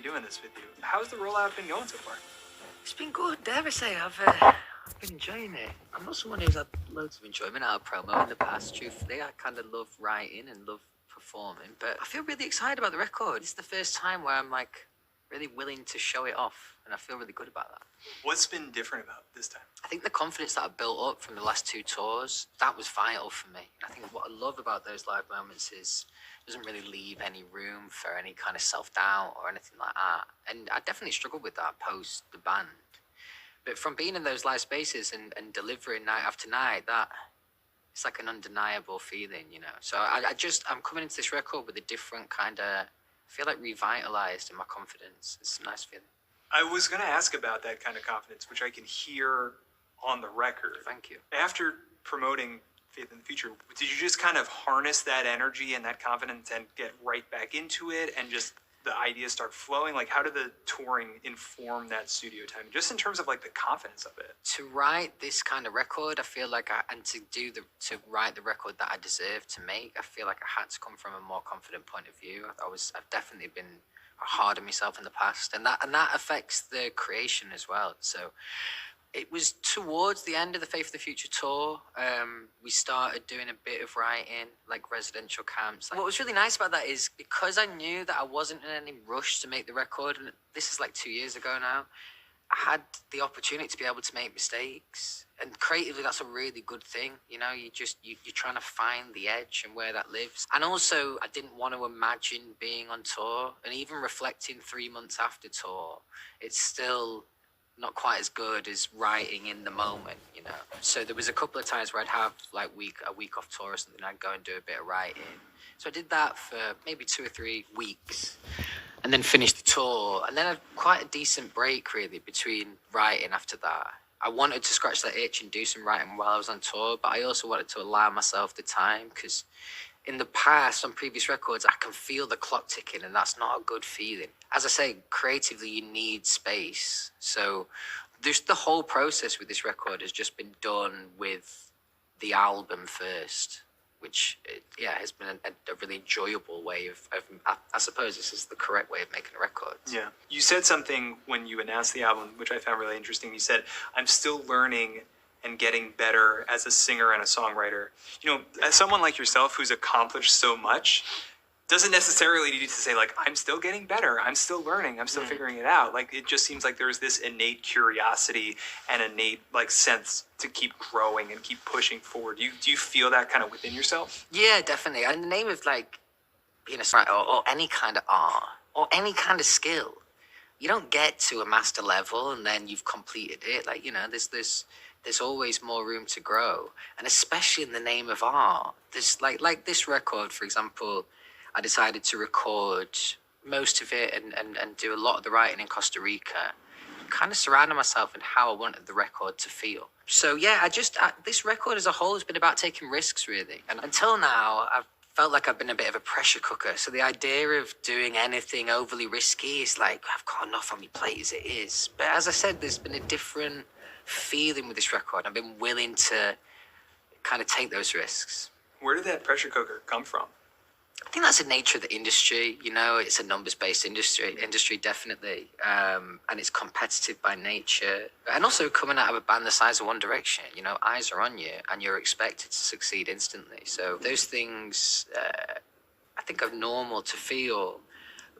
doing this with you. How's the rollout been going so far? It's been good, dare I say. I've been enjoying it. I'm not someone who's had loads of enjoyment out of promo in the past, truthfully. I kind of love writing and love performing, but I feel really excited about the record. It's the first time where I'm like really willing to show it off, and I feel really good about that. What's been different about this time? I think the confidence that I built up from the last 2 tours, that was vital for me. I think what I love about those live moments is it doesn't really leave any room for any kind of self-doubt or anything like that. And I definitely struggled with that post the band. But from being in those live spaces and delivering night after night, that it's like an undeniable feeling, you know. So I'm coming into this record with a different kind of, I feel like revitalized in my confidence. It's a nice feeling. I was going to ask about that kind of confidence, which I can hear on the record. Thank you. After promoting Faith in the Future, did you just kind of harness that energy and that confidence and get right back into it and just the ideas start flowing? Like, how did the touring inform that studio time, just in terms of like the confidence of it? To write this kind of record, I feel like to write the record that I deserve to make, I feel like I had to come from a more confident point of view. I've definitely been hard on myself in the past, and that affects the creation as well. So it was towards the end of the Faith of the Future tour, we started doing a bit of writing, like residential camps. What was really nice about that is because I knew that I wasn't in any rush to make the record, and this is like 2 years ago now, I had the opportunity to be able to make mistakes. And creatively, that's a really good thing. You know, you're trying to find the edge and where that lives. And also, I didn't want to imagine being on tour. And even reflecting 3 months after tour, it's still not quite as good as writing in the moment, you know. So there was a couple of times where I'd have like a week off tour or something, I'd go and do a bit of writing. So I did that for maybe 2 or 3 weeks and then finished the tour. And then I had quite a decent break really between writing after that. I wanted to scratch that itch and do some writing while I was on tour, but I also wanted to allow myself the time because in the past, on previous records, I can feel the clock ticking, and that's not a good feeling. As I say, creatively, you need space. So the whole process with this record has just been done with the album first, which, has been a really enjoyable way of I suppose this is the correct way of making a record. Yeah. You said something when you announced the album, which I found really interesting. You said, I'm still learning and getting better as a singer and a songwriter. You know, as someone like yourself who's accomplished so much, doesn't necessarily need to say like, I'm still getting better, I'm still learning, I'm still figuring it out. Like, it just seems like there's this innate curiosity and innate like sense to keep growing and keep pushing forward. Do you feel that kind of within yourself? Yeah, definitely. And in the name of like being a songwriter or any kind of art or any kind of skill, you don't get to a master level and then you've completed it. Like, you know, there's always more room to grow, and especially in the name of art. There's like this record, for example, I decided to record most of it and do a lot of the writing in Costa Rica, kind of surrounding myself in how I wanted the record to feel. So yeah, this record as a whole has been about taking risks really, and until now I've felt like I've been a bit of a pressure cooker. So the idea of doing anything overly risky is like, I've got enough on my plate as it is. But as I said, there's been a different feeling with this record. I've been willing to kind of take those risks. Where did that pressure cooker come from? I think that's the nature of the industry. You know, it's a numbers-based industry definitely, and it's competitive by nature. And also coming out of a band the size of One Direction, you know, eyes are on you and you're expected to succeed instantly. So those things, I think, are normal to feel.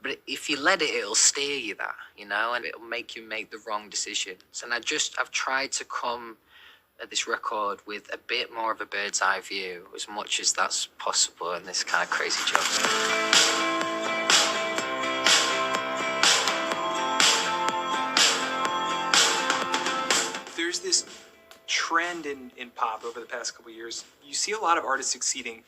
But if you let it, it'll steer you that, you know, and it'll make you make the wrong decisions. And I've tried to come at this record with a bit more of a bird's eye view, as much as that's possible in this kind of crazy job. There's this trend in pop over the past couple of years. You see a lot of artists succeeding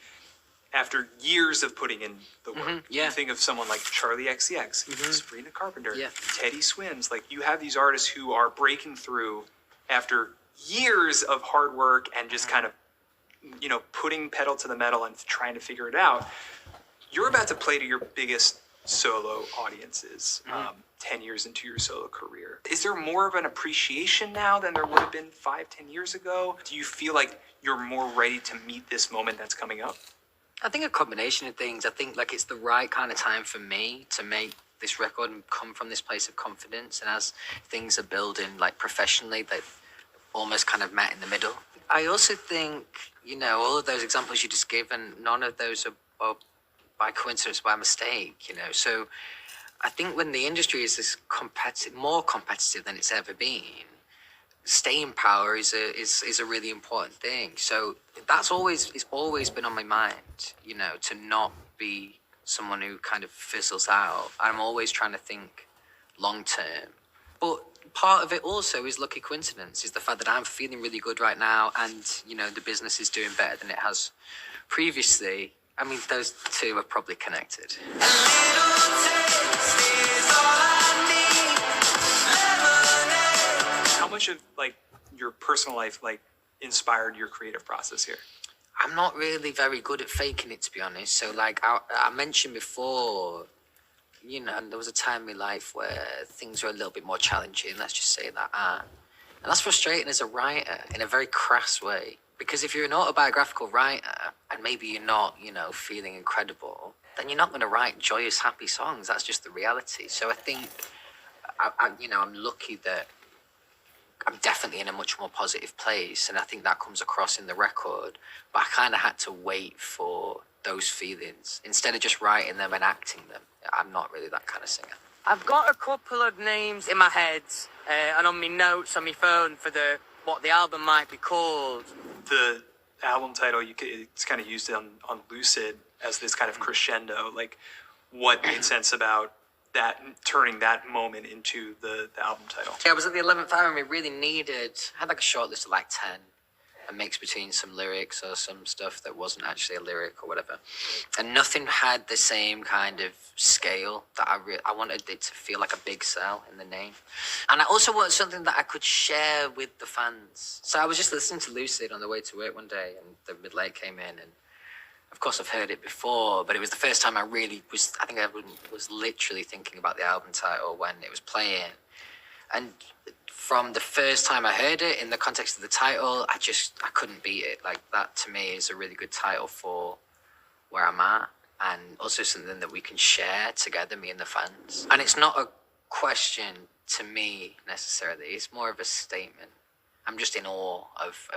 after years of putting in the work. Yeah. You think of someone like Charlie XCX, Sabrina Carpenter, Teddy Swims. Like, you have these artists who are breaking through after years of hard work and just kind of, you know, putting pedal to the metal and trying to figure it out. You're about to play to your biggest solo audiences 10 years into your solo career. Is there more of an appreciation now than there would have been 5-10 years ago? Do you feel like you're more ready to meet this moment that's coming up? I think a combination of things. I think like it's the right kind of time for me to make this record and come from this place of confidence. And as things are building, like professionally, they've almost kind of met in the middle. I also think, you know, all of those examples you just gave, and none of those are by coincidence, by mistake, you know. So I think when the industry is this more competitive than it's ever been, staying power is a really important thing. So it's always been on my mind, you know, to not be someone who kind of fizzles out. I'm always trying to think long term. But part of it also is lucky coincidence, is the fact that I'm feeling really good right now, and, you know, the business is doing better than it has previously. I mean, those two are probably connected. How much of like your personal life like inspired your creative process here? I'm not really very good at faking it, to be honest. So like I mentioned before, you know, there was a time in my life where things were a little bit more challenging, let's just say that. And that's frustrating as a writer in a very crass way. Because if you're an autobiographical writer and maybe you're not, you know, feeling incredible, then you're not going to write joyous, happy songs. That's just the reality. So I think, you know, I'm lucky that I'm definitely in a much more positive place, and I think that comes across in the record. But I kind of had to wait for those feelings instead of just writing them and acting them. I'm not really that kind of singer. I've got a couple of names in my head and on my notes on my phone for what the album might be called. The album title, it's kind of used on Lucid as this kind of crescendo. Like, what made sense about that, turning that moment into the album title? Yeah, I was at the 11th hour and we really I had like a short list of like 10, a mix between some lyrics or some stuff that wasn't actually a lyric or whatever. And nothing had the same kind of scale that I wanted it to feel like a big sell in the name. And I also wanted something that I could share with the fans. So I was just listening to Lucid on the way to work one day, and the mid-late came in, and of course I've heard it before, but it was the first time I think I was literally thinking about the album title when it was playing. And from the first time I heard it, in the context of the title, I couldn't beat it. Like, that to me is a really good title for where I'm at, and also something that we can share together, me and the fans. And it's not a question to me necessarily, it's more of a statement. I'm just in awe of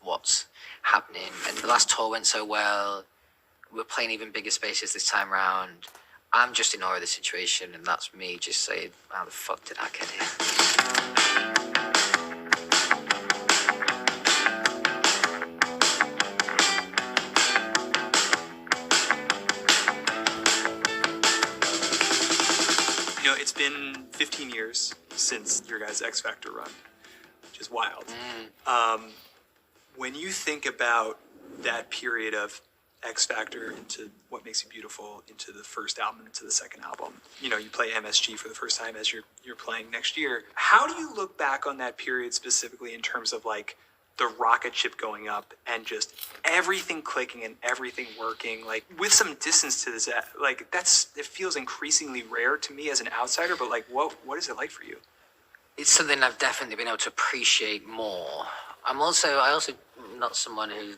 what's happening. And the last tour went so well. We're playing even bigger spaces this time round. I'm just in awe of the situation, and that's me just saying, how the fuck did I get here? You know, it's been 15 years since your guys' X Factor run, which is wild. When you think about that period of X Factor into What Makes You Beautiful, into the first album, into the second album, you know, you play MSG for the first time as you're playing next year. How do you look back on that period specifically in terms of like the rocket ship going up and just everything clicking and everything working, like with some distance to this, like it feels increasingly rare to me as an outsider, but like what is it like for you? It's something I've definitely been able to appreciate more. I also not someone who,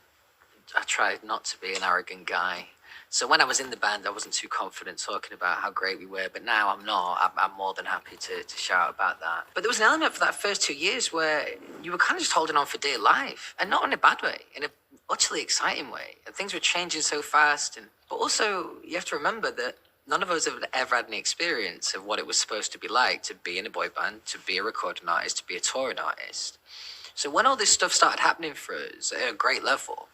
I tried not to be an arrogant guy. So when I was in the band, I wasn't too confident talking about how great we were, but now I'm not. I'm more than happy to shout about that. But there was an element for that first 2 years where you were kind of just holding on for dear life, and not in a bad way, in an utterly exciting way. And things were changing so fast. But also, you have to remember that none of us have ever had any experience of what it was supposed to be like to be in a boy band, to be a recording artist, to be a touring artist. So when all this stuff started happening for us at a great level,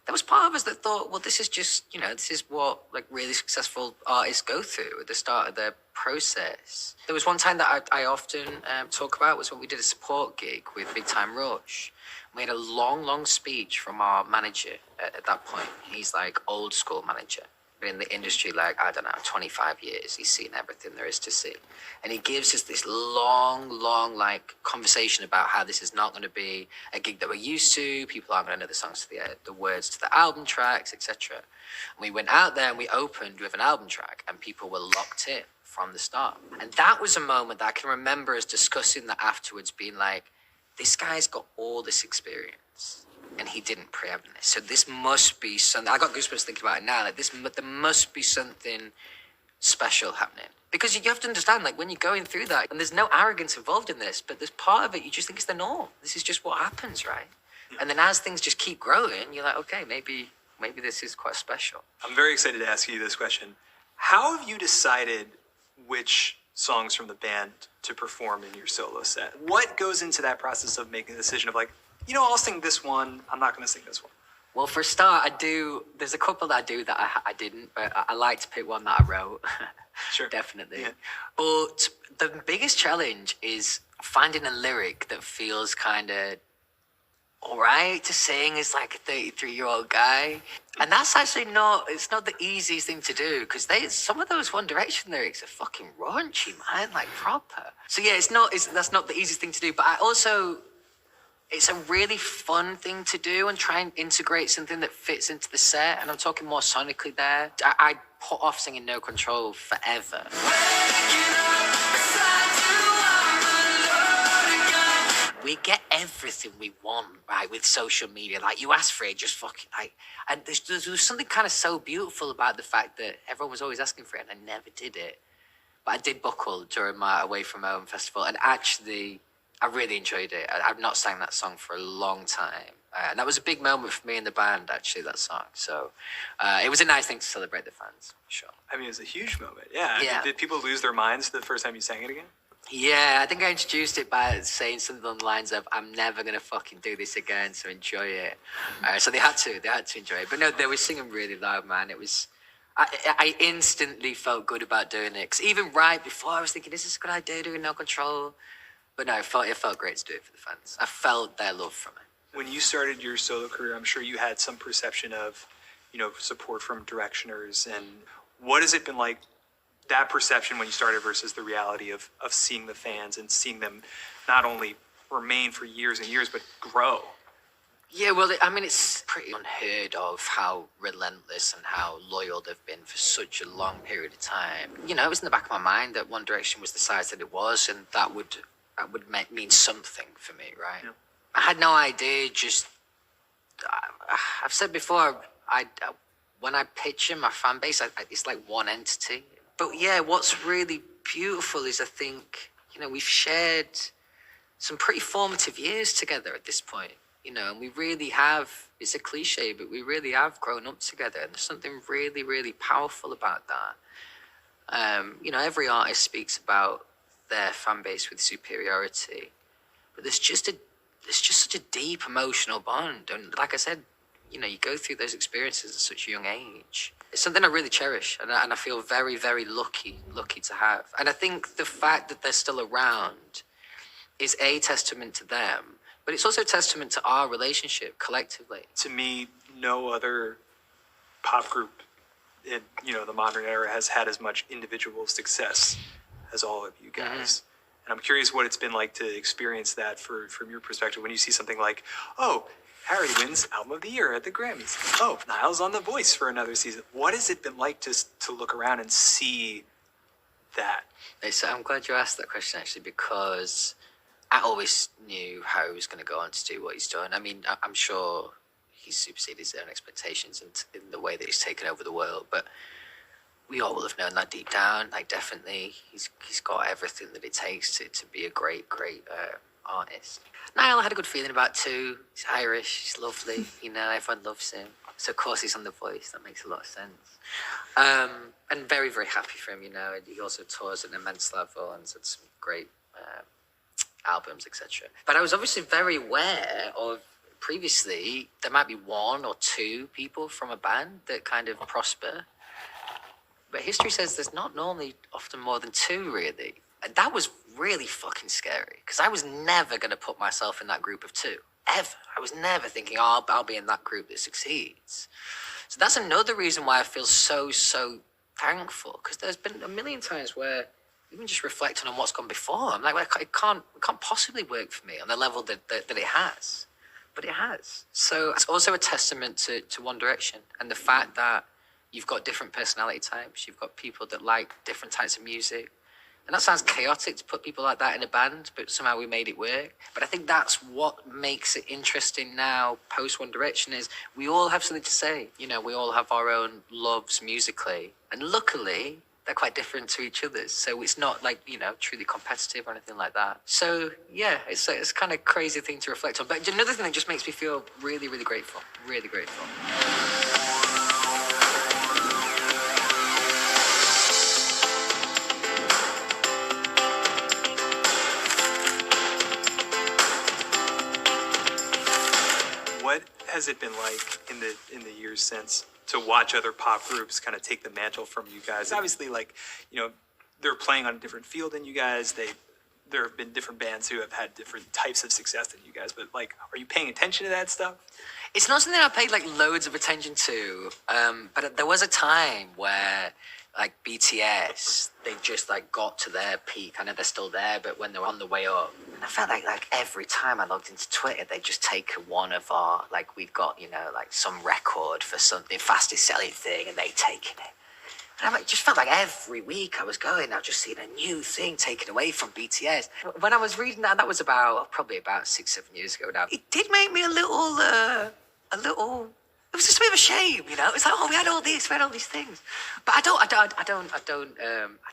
there was part of us that thought, well, this is just, you know, this is what like really successful artists go through at the start of their process. There was one time that I often talk about was when we did a support gig with Big Time Rush. We had a long speech from our manager at that point. He's like old school manager. Been in the industry like, I don't know, 25 years. He's seen everything there is to see. And he gives us this long like conversation about how this is not going to be a gig that we're used to. People aren't going to know the songs to the words to the album tracks, etc. And we went out there and we opened with an album track, and people were locked in from the start. And that was a moment that I can remember us discussing that afterwards, being like, this guy's got all this experience, and he didn't preempt this. So this must be something. I got goosebumps thinking about it now. Like there must be something special happening. Because you have to understand, like, when you're going through that, and there's no arrogance involved in this, but there's part of it you just think it's the norm. This is just what happens, right? Yeah. And then as things just keep growing, you're like, okay, maybe this is quite special. I'm very excited to ask you this question. How have you decided which songs from the band to perform in your solo set? What goes into that process of making the decision of like, you know, I'll sing this one, I'm not going to sing this one? Well, for a start, there's a couple that I do that I didn't, but I like to pick one that I wrote. Sure. Definitely. Yeah. But the biggest challenge is finding a lyric that feels kind of all right to sing as like a 33-year-old guy. And that's actually it's not the easiest thing to do, because some of those One Direction lyrics are fucking raunchy, man, like proper. So yeah, that's not the easiest thing to do, but it's a really fun thing to do and try and integrate something that fits into the set. And I'm talking more sonically there. I put off singing No Control forever. We get everything we want, right, with social media. Like, you ask for it, just fucking, like, and there's something kind of so beautiful about the fact that everyone was always asking for it and I never did it. But I did buckle during my Away From Home festival, and actually, I really enjoyed it. I've not sang that song for a long time. And that was a big moment for me in the band, actually, that song. So it was a nice thing to celebrate the fans, for sure. I mean, it was a huge moment. Yeah. Yeah. Did people lose their minds the first time you sang it again? Yeah, I think I introduced it by saying something on the lines of, I'm never going to fucking do this again, so enjoy it. So they had to enjoy it. But no, they were singing really loud, man. It was, I instantly felt good about doing it. 'Cause even right before, I was thinking, is this a good idea, doing No Control? But no, it felt great to do it for the fans. I felt their love from it. When you started your solo career, I'm sure you had some perception of, you know, support from directioners. And what has it been like, that perception when you started versus the reality of seeing the fans and seeing them not only remain for years and years, but grow? Yeah, well, I mean, it's pretty unheard of how relentless and how loyal they've been for such a long period of time. You know, it was in the back of my mind that One Direction was the size that it was, and that would mean something for me, right? Yeah. I had no idea. Just I've said before, when I picture my fan base, it's like one entity. But yeah, what's really beautiful is I think, you know, we've shared some pretty formative years together at this point, you know, and we really have, it's a cliche, but we really have grown up together. And there's something really, really powerful about that. You know, every artist speaks about their fan base with superiority, but there's just such a deep emotional bond. And like I said, you know, you go through those experiences at such a young age. It's something I really cherish, and I feel very, very lucky to have. And I think the fact that they're still around is a testament to them, but it's also a testament to our relationship collectively. To me, no other pop group in, you know, the modern era has had as much individual success as all of you guys. Mm-hmm. And I'm curious what it's been like to experience that from your perspective when you see something like, oh, Harry wins Album of the Year at the Grammys. Oh, Niall's on The Voice for another season. What has it been like to look around and see that? So I'm glad you asked that question, actually, because I always knew how he was going to go on to do what he's done. I mean, I'm sure he's superseded his own expectations in the way that he's taken over the world, but we all will have known that deep down. Like, definitely, he's got everything that it takes to be a great artist. Niall, I had a good feeling about too. He's Irish, he's lovely, you know, everyone loves him. So of course he's on The Voice, that makes a lot of sense. And very, very happy for him, you know. He also tours at an immense level and has had some great albums, etc. But I was obviously very aware of, previously, there might be one or two people from a band that kind of prosper. But history says there's not normally often more than two, really. And that was really fucking scary, because I was never going to put myself in that group of two, ever. I was never thinking, oh, I'll be in that group that succeeds. So that's another reason why I feel so thankful, because there's been a million times where, even just reflecting on what's gone before, I'm like, well, it can't possibly work for me on the level that it has. But it has. So it's also a testament to One Direction and the fact that you've got different personality types, you've got people that like different types of music. And that sounds chaotic to put people like that in a band, but somehow we made it work. But I think that's what makes it interesting now, post One Direction, is we all have something to say. You know, we all have our own loves musically. And luckily, they're quite different to each other. So it's not like, you know, truly competitive or anything like that. So yeah, it's kind of crazy thing to reflect on. But another thing that just makes me feel really, really grateful. Really grateful. What has it been like in the years since to watch other pop groups kind of take the mantle from you guys? Obviously, like, you know, they're playing on a different field than you guys. There have been different bands who have had different types of success than you guys. But like, are you paying attention to that stuff? It's not something I paid like loads of attention to, but there was a time where like BTS, they just like got to their peak. I know they're still there, but when they were on the way up, and I felt like every time I logged into Twitter, they just take one of our, like, we've got, you know, like some record for something fastest selling thing, and they taking it. And I just felt like every week I was going, I was just seeing a new thing taken away from BTS. When I was reading that was probably about 6-7 years ago now. It did make me a little, it was just a bit of a shame, you know. It's like, oh, we had all these things, but I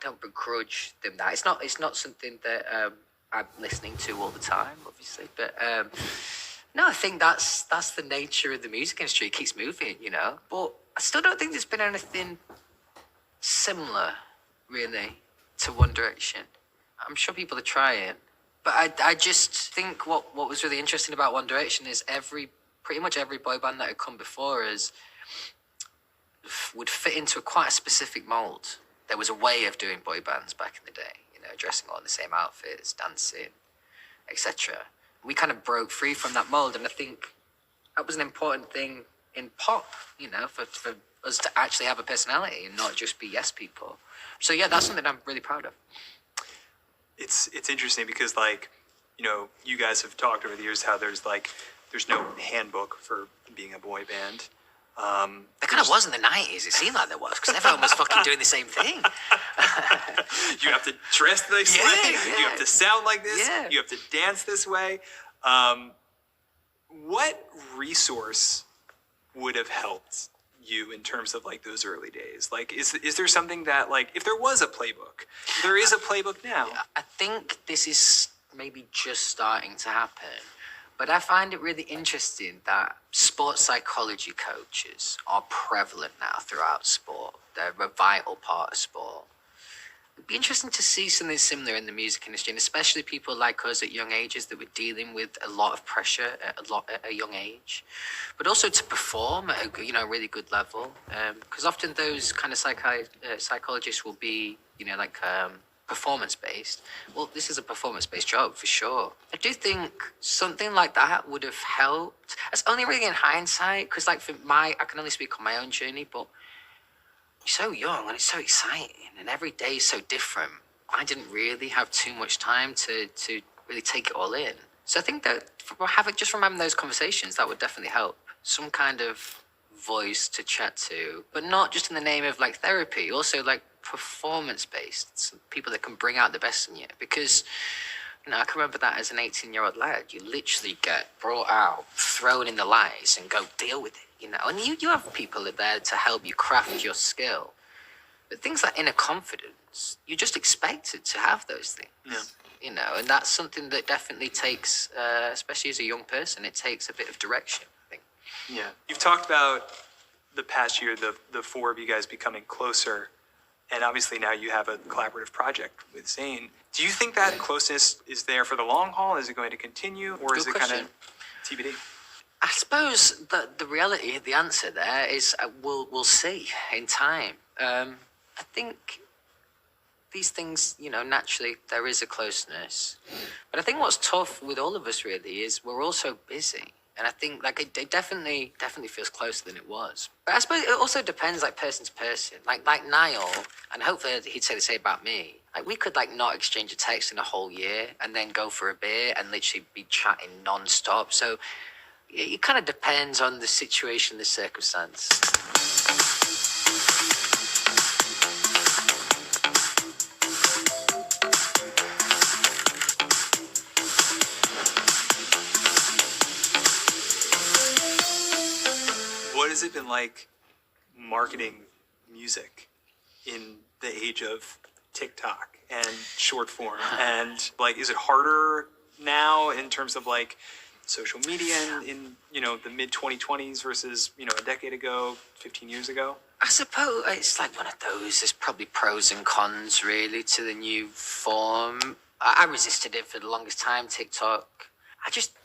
don't begrudge them that. It's not something that I'm listening to all the time, obviously. But no, I think that's the nature of the music industry. It keeps moving, you know. But I still don't think there's been anything similar, really, to One Direction. I'm sure people are trying, but I just think what was really interesting about One Direction is pretty much every boy band that had come before us would fit into quite a specific mold. There was a way of doing boy bands back in the day, you know, dressing all in the same outfits, dancing, etc. We kind of broke free from that mold, and I think that was an important thing in pop, you know, for us to actually have a personality and not just be yes people. So yeah, that's something I'm really proud of. It's interesting because, like, you know, you guys have talked over the years how there's no handbook for being a boy band. There kind of was in the 90s. It seemed like there was, because everyone was fucking doing the same thing. You have to dress this way. Yeah. You have to sound like this. Yeah. You have to dance this way. What resource would have helped you in terms of like those early days? Like, is there something that, like, if there was a playbook, there is a playbook now. I think this is maybe just starting to happen. But I find it really interesting that sports psychology coaches are prevalent now throughout sport. They're a vital part of sport. It'd be interesting to see something similar in the music industry, and especially people like us at young ages that were dealing with a lot of pressure at a young age, but also to perform at a really good level. Because often those kind of psychologists will be performance-based. Well, this is a performance-based job for sure. I do think something like that would have helped. It's only really in hindsight, because like I can only speak on my own journey, but you're so young and it's so exciting and every day is so different. I didn't really have too much time to really take it all in. So I think that from having those conversations, that would definitely help. Some kind of voice to chat to, but not just in the name of like therapy, also like performance-based, people that can bring out the best in you. Because, you know, I can remember that as an 18-year-old lad, you literally get brought out, thrown in the lights and go deal with it, you know. And you have people there to help you craft your skill. But things like inner confidence, you're just expected to have those things. Yeah. You know, and that's something that definitely takes, especially as a young person, it takes a bit of direction, I think. Yeah. You've talked about the past year, the four of you guys becoming closer. And obviously now you have a collaborative project with Zayn. Do you think that closeness is there for the long haul? Is it going to continue? Or is it kind of TBD? I suppose the reality, the answer there is we'll see in time. I think these things, you know, naturally there is a closeness. But I think what's tough with all of us really is we're all so busy. And I think like it definitely feels closer than it was. But I suppose it also depends like person to person. Like Niall, and hopefully he'd say the same about me. Like we could like not exchange a text in a whole year and then go for a beer and literally be chatting non-stop. So it kind of depends on the situation, the circumstance. What has it been like marketing music in the age of TikTok and short form? And like, is it harder now in terms of like social media in you know, the mid 2020s versus, you know, a decade ago, 15 years ago? I suppose it's like one of those. There's probably pros and cons, really, to the new form. I resisted it for the longest time, TikTok.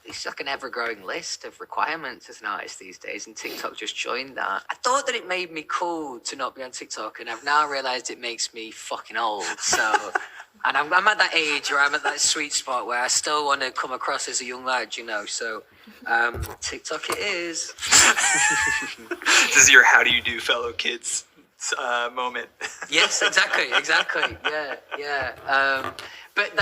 It's like an ever-growing list of requirements as an artist these days, and TikTok just joined that. I thought that it made me cool to not be on TikTok, and I've now realised it makes me fucking old, so... And I'm at that age where I'm at that sweet spot where I still want to come across as a young lad, you know, so... TikTok it is. This is your how do you do, fellow kids moment. Yes, exactly, yeah. But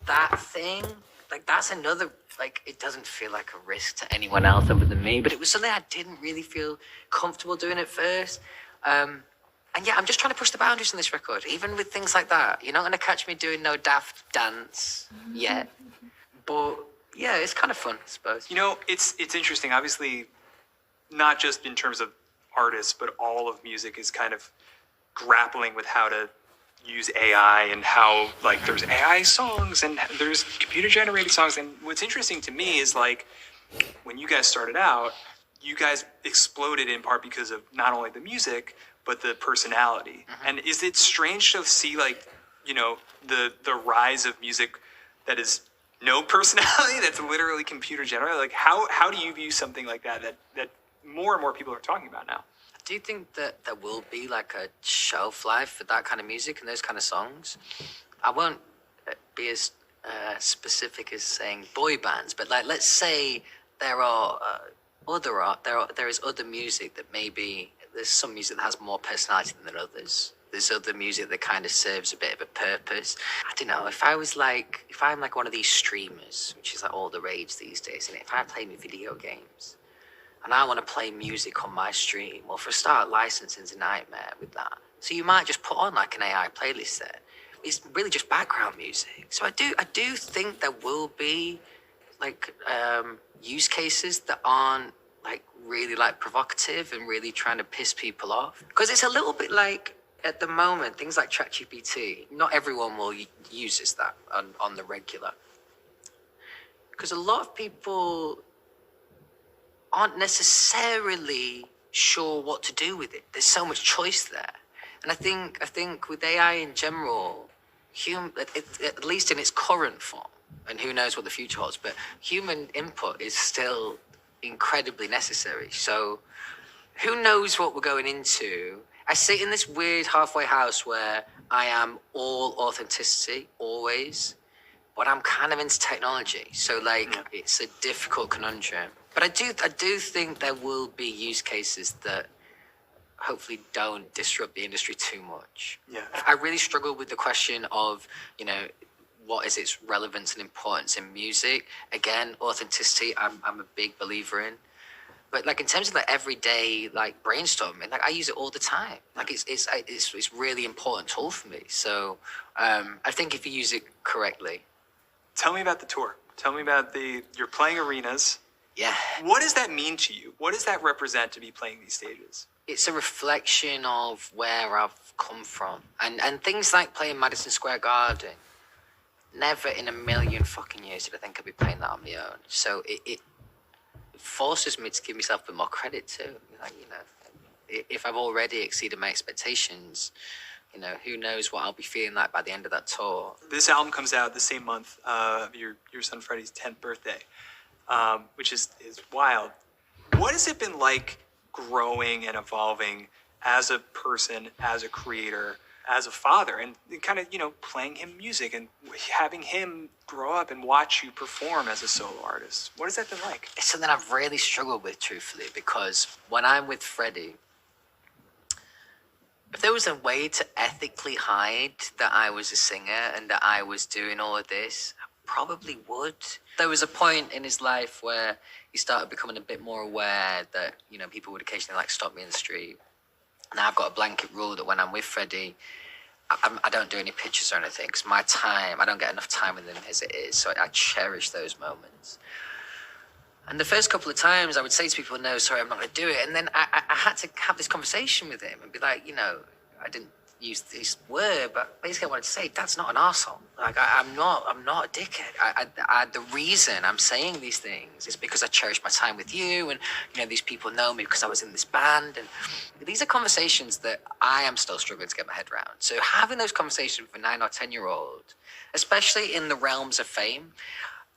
that thing, like, that's another, like, it doesn't feel like a risk to anyone else other than me, but it was something I didn't really feel comfortable doing at first. And yeah, I'm just trying to push the boundaries on this record, even with things like that. You're not going to catch me doing no daft dance yet, but yeah, it's kind of fun, I suppose. You know, it's interesting, obviously, not just in terms of artists, but all of music is kind of grappling with how to use AI and how, like, there's AI songs and there's computer generated songs. And what's interesting to me is, like, when you guys started out, you guys exploded in part because of not only the music, but the personality. Mm-hmm. And is it strange to see, like, you know, the rise of music that is no personality, that's literally computer generated? Like, how do you view something like that more and more people are talking about now? Do you think that there will be like a shelf life for that kind of music and those kind of songs? I won't be as specific as saying boy bands, but like, let's say there is other music that maybe there's some music that has more personality than others. There's other music that kind of serves a bit of a purpose. I don't know, if I'm like one of these streamers, which is like all the rage these days, and if I play video games, and I want to play music on my stream, well, for a start, licensing's a nightmare with that. So you might just put on like an AI playlist there. It's really just background music. So I do think there will be like use cases that aren't like really like provocative and really trying to piss people off. Because it's a little bit like, at the moment, things like ChatGPT, not everyone uses that on the regular. Because a lot of people aren't necessarily sure what to do with it. There's so much choice there. And I think with AI in general, at least in its current form, and who knows what the future holds, but human input is still incredibly necessary. So who knows what we're going into? I sit in this weird halfway house where I am all authenticity, always, but I'm kind of into technology. So like, it's a difficult conundrum. But I do think there will be use cases that hopefully don't disrupt the industry too much. Yeah. I really struggle with the question of, you know, what is its relevance and importance in music? Again, authenticity, I'm a big believer in. But like in terms of like everyday like brainstorming, like I use it all the time. Like it's really important tool for me. So I think if you use it correctly. Tell me about the tour. Tell me about you're playing arenas. Yeah. What does that mean to you? What does that represent to be playing these stages? It's a reflection of where I've come from. And things like playing Madison Square Garden. Never in a million fucking years did I think I'd be playing that on my own. So it forces me to give myself a bit more credit too. Like, you know, if I've already exceeded my expectations, you know, who knows what I'll be feeling like by the end of that tour. This album comes out the same month of your son Freddie's 10th birthday, which is wild. What has it been like growing and evolving as a person, as a creator, as a father, and kind of, you know, playing him music and having him grow up and watch you perform as a solo artist? What has that been like? It's something I've really struggled with, truthfully, because when I'm with Freddie, if there was a way to ethically hide that I was a singer and that I was doing all of this, I probably would. There was a point in his life where he started becoming a bit more aware that, you know, people would occasionally like stop me in the street. Now I've got a blanket rule that when I'm with Freddie, I don't do any pictures or anything, because my time, I don't get enough time with him as it is, so I cherish those moments. And the first couple of times I would say to people, no, sorry, I'm not going to do it. And then I had to have this conversation with him and be like, you know, I didn't use this word, but basically I wanted to say, Dad's not an arsehole. Like, I'm not a dickhead. The reason I'm saying these things is because I cherish my time with you, and, you know, these people know me because I was in this band, and these are conversations that I am still struggling to get my head around. So having those conversations with a 9 or 10-year-old, especially in the realms of fame,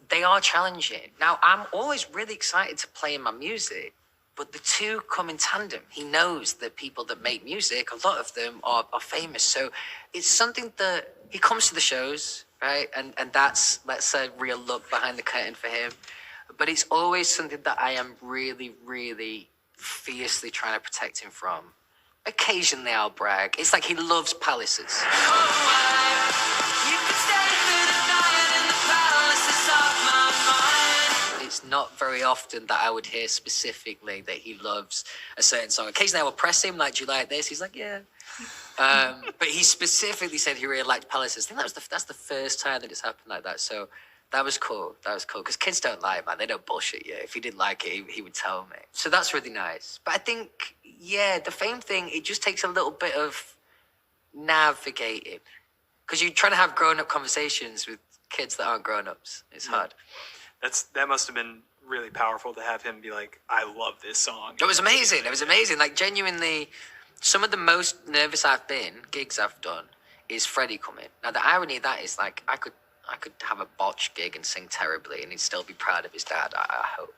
they are challenging. Now, I'm always really excited to play in my music, but the two come in tandem. He knows that people that make music, a lot of them are famous. So it's something that he comes to the shows, right? And that's a real look behind the curtain for him. But it's always something that I am really, really fiercely trying to protect him from. Occasionally I'll brag. It's like he loves palaces. It's not very often that I would hear specifically that he loves a certain song. Occasionally I will press him, like, do you like this? He's like, yeah. But he specifically said he really liked Palaces. I think that's the first time that it's happened like that. So that was cool. That was cool. Because kids don't lie, man. They don't bullshit you. If he didn't like it, he would tell me. So that's really nice. But I think, yeah, the fame thing, it just takes a little bit of navigating. Because you're trying to have grown-up conversations with kids that aren't grown-ups. It's hard. That must have been really powerful to have him be like, I love this song. It was amazing. It was amazing. Like, genuinely, some of the most nervous I've been, gigs I've done, is Freddie coming. Now, the irony of that is, like, I could have a botched gig and sing terribly and he'd still be proud of his dad, I hope.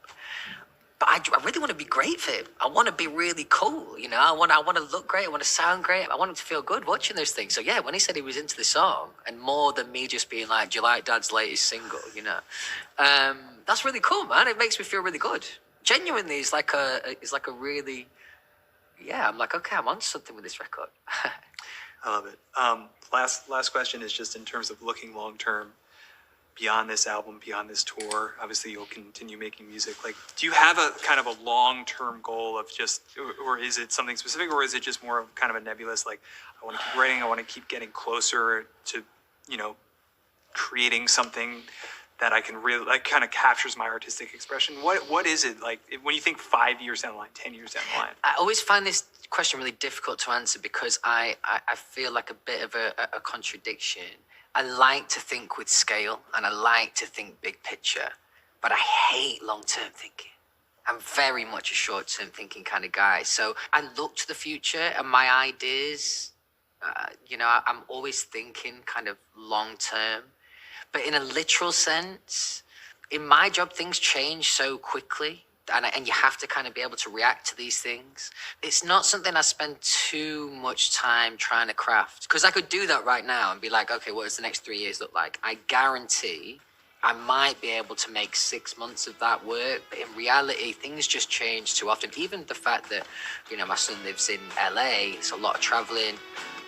But I really want to be great for him. I want to be really cool, you know? I want to look great. I want to sound great. I want him to feel good watching those things. So, yeah, when he said he was into the song, and more than me just being like, do you like Dad's latest single, you know? That's really cool, man. It makes me feel really good. Genuinely, it's like a really, yeah, I'm like, okay, I'm on something with this record. I love it. Last question is just in terms of looking long term, beyond this album, beyond this tour. Obviously, you'll continue making music. Like, do you have a kind of a long term goal of just, or is it something specific, or is it just more of kind of a nebulous? Like, I want to keep writing. I want to keep getting closer to, you know, creating something that I can really, like, kind of captures my artistic expression. What is it like when you think 5 years down the line, 10 years down the line? I always find this question really difficult to answer because I feel like a bit of a contradiction. I like to think with scale and I like to think big picture, but I hate long-term thinking. I'm very much a short-term thinking kind of guy. So I look to the future and my ideas, you know, I'm always thinking kind of long-term. But in a literal sense, in my job, things change so quickly. And you have to kind of be able to react to these things. It's not something I spend too much time trying to craft. Because I could do that right now and be like, okay, what does the next 3 years look like? I guarantee I might be able to make 6 months of that work. But in reality, things just change too often. Even the fact that, you know, my son lives in LA, it's a lot of traveling.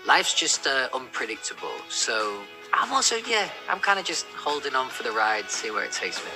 Life's just unpredictable. So I'm also, yeah, I'm kind of just holding on for the ride, see where it takes me.